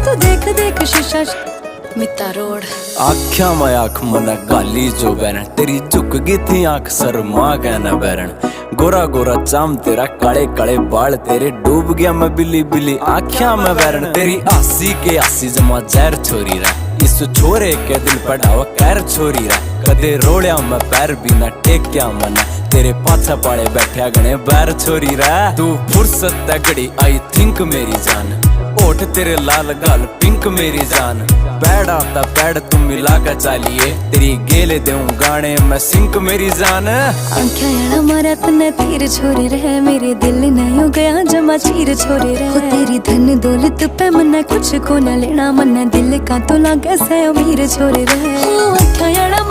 तू देख देख शीशा मिता रोड। आख्या में आँख मन गाली जो बैरन, तेरी झुक गई थी आँख शर्मा गया न बैरन। गोरा गोरा चाम तेरा, काले काले बाल तेरे, डूब गया मैं बिल्ली बिल्ली आख्या में बैरन। तेरी आसी के आसी जमा जहर छोरी रा, इस छोरे के दिल पढ़ावा कैर छोरी रा। कदे रोड़िया मैं पैर भी ना टेक्या मना, तेरे पाछा पाड़े बैठा गणे बैर छोरी रा। तू फुर्सत तगड़ी आई थिंक मेरी जान, ओठ तेरे लाल गाल पिंक मेरी जान। पैड आता पैड तुम मिला कर चालिए, तेरी गेले देऊं गाने मैं सिंक मेरी जान। आंखें यारा मारा तने तीर छोरे रहे, मेरे दिल नहीं हो गया जमा चीर छोरे रहे। तेरी धन दौलत पे मन्ना कुछ को न लेना, मन्ना दिल का तो लागे से अमीर छोरे रहे। आंखें यारा